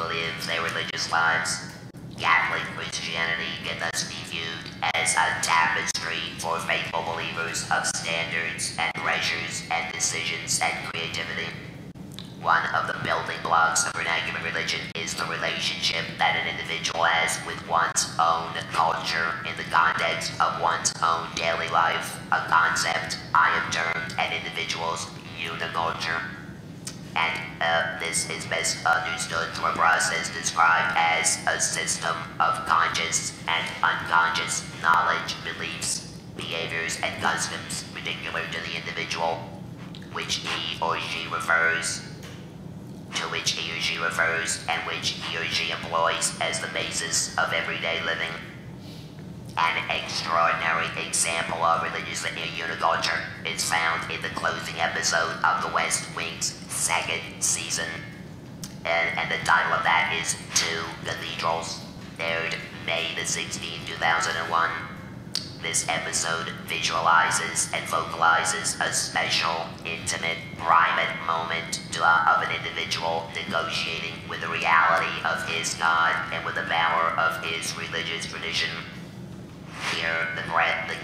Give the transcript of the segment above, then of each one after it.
live their religious lives. Catholic Christianity can thus be viewed as a tapestry for faithful believers of standards and pressures and decisions and creativity. One of the building blocks of vernacular religion is the relationship that an individual has with one's own culture in the context of one's own daily life, a concept I have termed an individual's uniculture. And this is best understood through a process described as a system of conscious and unconscious knowledge, beliefs, behaviors, and customs particular to the individual, which he or she refers and which he or she employs as the basis of everyday living. An extraordinary example of religious uniculture is found in the closing episode of The West Wing's second season, and the title of that is Two Cathedrals, aired May the 16th, 2001. This episode visualizes and vocalizes a special, intimate, private moment of an individual negotiating with the reality of his God and with the power of his religious tradition. Here, the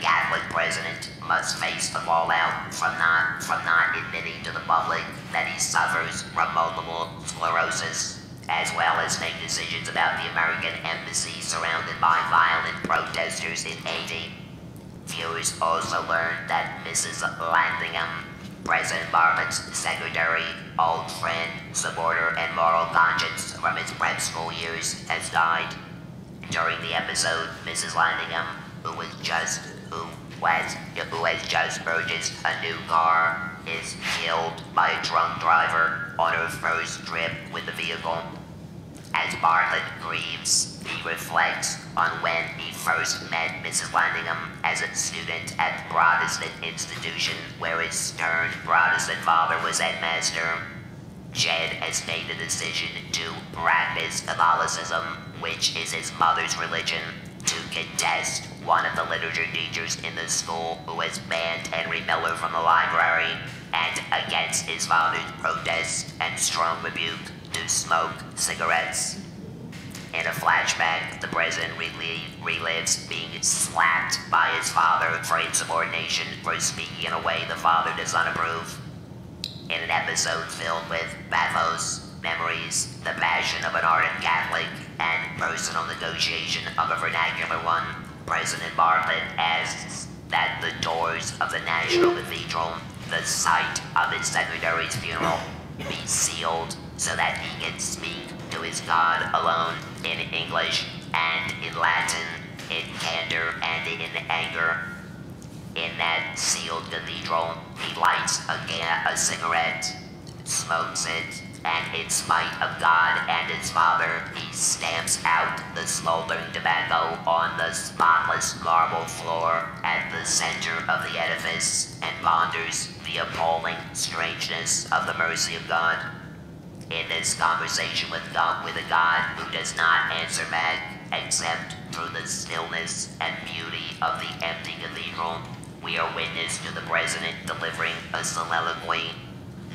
Catholic president must face the fallout from not admitting to the public that he suffers from multiple sclerosis, as well as make decisions about the American embassy surrounded by violent protesters in Haiti. Viewers also learned that Mrs. Landingham, President Bartlett's secretary, old friend, supporter, and moral conscience from his prep school years, has died. During the episode, Mrs. Landingham, who has just purchased a new car, is killed by a drunk driver on her first trip with the vehicle. As Bartlett grieves, he reflects on when he first met Mrs. Landingham as a student at the Protestant institution where his stern Protestant father was headmaster. Jed has made the decision to practice Catholicism, which is his mother's religion, to contest one of the literature teachers in the school who has banned Henry Miller from the library, and against his father's protest and strong rebuke to smoke cigarettes. In a flashback, the president relives being slapped by his father for insubordination for speaking in a way the father does not approve. In an episode filled with pathos, memories, the passion of an ardent Catholic, and personal negotiation of a vernacular one, President Bartlett asks that the doors of the National Cathedral, the site of his secretary's funeral, be sealed so that he can speak to his God alone in English and in Latin, in candor and in anger. In that sealed cathedral, he lights a cigarette, smokes it, and in spite of God and his father, he stamps out the smoldering tobacco on the spotless marble floor at the center of the edifice and ponders the appalling strangeness of the mercy of God. In this conversation with a God who does not answer back except through the stillness and beauty of the empty cathedral, we are witness to the president delivering a soliloquy,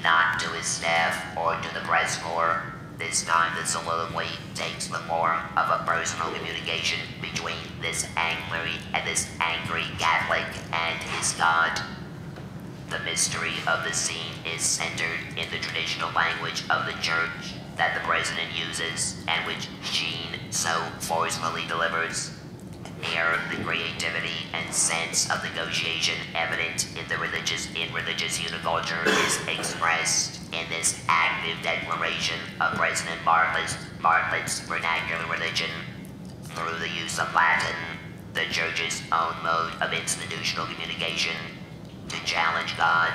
not to his staff or to the press corps. This time the soliloquy takes the form of a personal communication between this angry Catholic and his God. The mystery of the scene is centered in the traditional language of the church that the president uses and which Sheen so forcefully delivers. Here, the creativity and sense of negotiation evident in religious uniculture is expressed in this active declaration of President Bartlett's vernacular religion. Through the use of Latin, the church's own mode of institutional communication, to challenge God,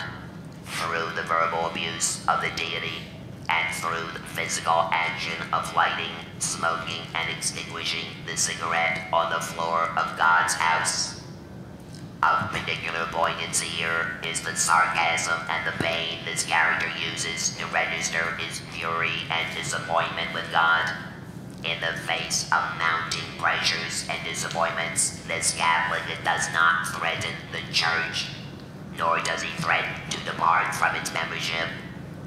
through the verbal abuse of the deity, and through the physical action of lighting, smoking, and extinguishing the cigarette on the floor of God's house. Of particular poignancy here is the sarcasm and the pain this character uses to register his fury and disappointment with God. In the face of mounting pressures and disappointments, this Catholic does not threaten the church, nor does he threaten to depart from its membership.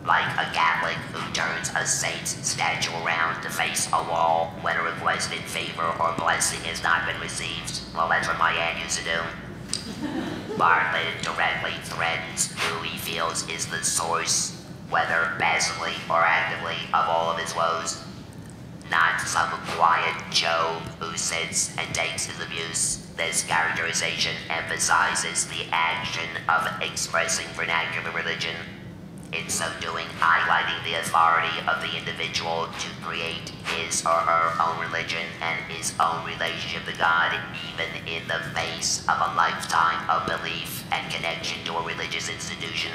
like a Catholic who turns a saint's statue around to face a wall when a requested favor or blessing has not been received. Well, that's what my aunt used to do. Bartlett directly threatens who he feels is the source, whether passively or actively, of all of his woes. Not some quiet Joe who sits and takes his abuse. This characterization emphasizes the action of expressing vernacular religion, in so doing highlighting the authority of the individual to create his or her own religion and his own relationship to God, even in the face of a lifetime of belief and connection to a religious institution.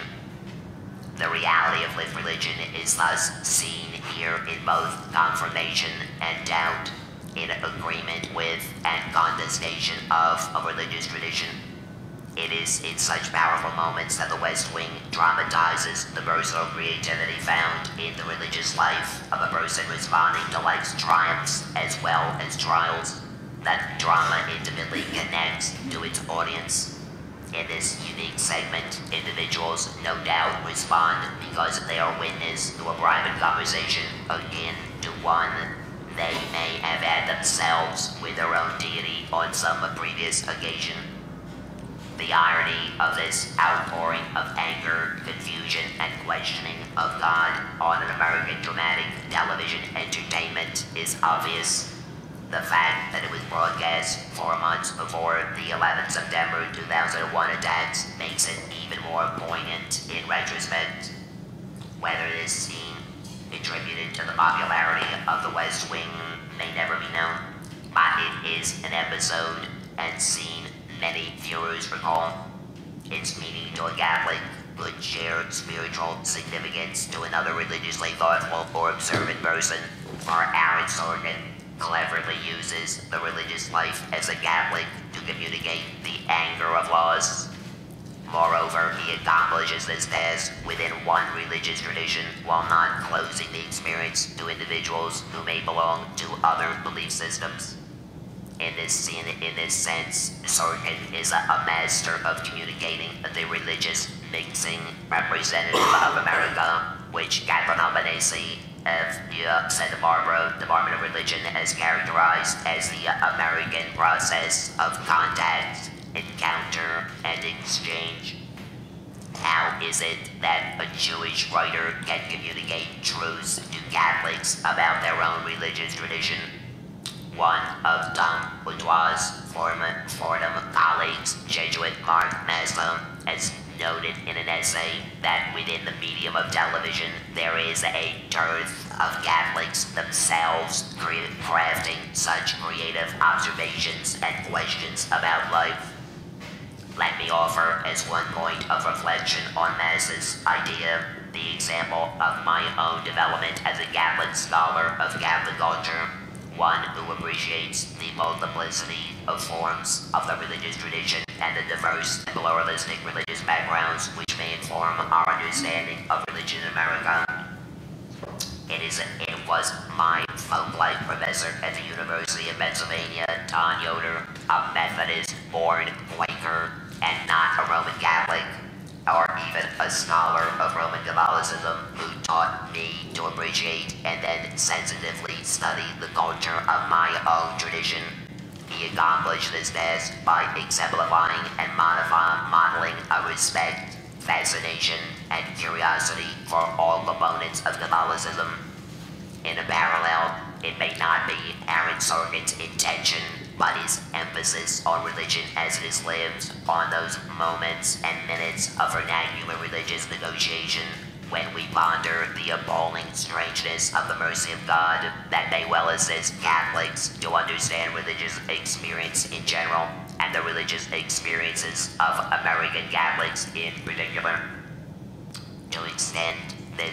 The reality of lived religion is thus seen here in both confirmation and doubt, in agreement with and contestation of a religious tradition. It is in such powerful moments that the West Wing dramatizes the personal creativity found in the religious life of a person responding to life's triumphs as well as trials. That drama intimately connects to its audience. In this unique segment, individuals no doubt respond because they are witness to a private conversation akin to one they may have had themselves with their own deity on some previous occasion. The irony of this outpouring of anger, confusion, and questioning of God on an American dramatic television entertainment is obvious. The fact that it was broadcast 4 months before the 11 September 2001 attacks makes it even more poignant in retrospect. Whether this scene attributed to the popularity of the West Wing may never be known, but it is an episode and scene many viewers recall. Its meaning to a Catholic could share spiritual significance to another religiously thoughtful or observant person. For Aaron Sorkin cleverly uses the religious life as a Catholic to communicate the anger of laws. Moreover, he accomplishes this task within one religious tradition while not closing the experience to individuals who may belong to other belief systems. In this sense, Sorkin is a master of communicating the religious mixing representative of America, which Catherine Albanese of the Santa Barbara Department of Religion has characterized as the American process of contact, encounter, and exchange. How is it that a Jewish writer can communicate truths to Catholics about their own religious tradition? One of Tom Boudoir's former Fordham colleagues, Jesuit Mark Maslow, has noted in an essay that within the medium of television, there is a dearth of Catholics themselves crafting such creative observations and questions about life. Let me offer as one point of reflection on Mas's idea the example of my own development as a Catholic scholar of Catholic culture, one who appreciates the multiplicity of forms of the religious tradition and the diverse and pluralistic religious backgrounds which may inform our understanding of religion in America. It was my folk-life professor at the University of Pennsylvania, Don Yoder, a Methodist-born Quaker and not a Roman Catholic, or even a scholar of Roman Catholicism, who taught me to appreciate and then sensitively study the culture of my own tradition. He accomplished this task by exemplifying and modeling a respect, fascination, and curiosity for all components of Catholicism. In a parallel, it may not be Aaron Sorkin's intention, but his emphasis on religion as it is lived, on those moments and minutes of vernacular religious negotiation when we ponder the appalling strangeness of the mercy of God that may well assist Catholics to understand religious experience in general and the religious experiences of American Catholics in particular. To extend the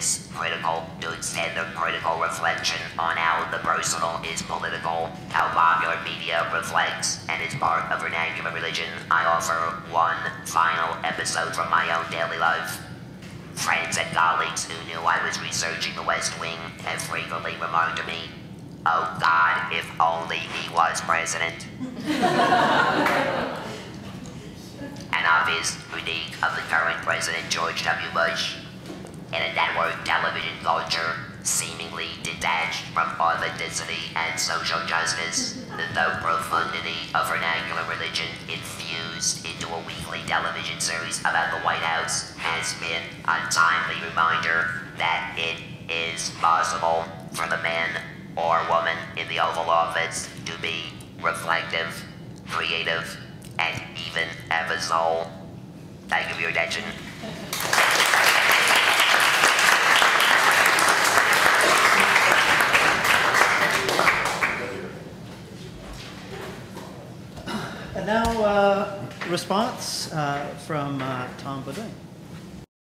critical reflection on how the personal is political, how popular media reflects and is part of vernacular religion, I offer one final episode from my own daily life. Friends and colleagues who knew I was researching the West Wing have frequently remarked to me, "Oh God, if only he was president." An obvious critique of the current President George W. Bush. in a network television culture seemingly detached from authenticity and social justice, the profundity of vernacular religion infused into a weekly television series about the White House has been a timely reminder that it is possible for the man or woman in the Oval Office to be reflective, creative, and even have a soul. Thank you for your attention. And now, response from Tom Beaudoin.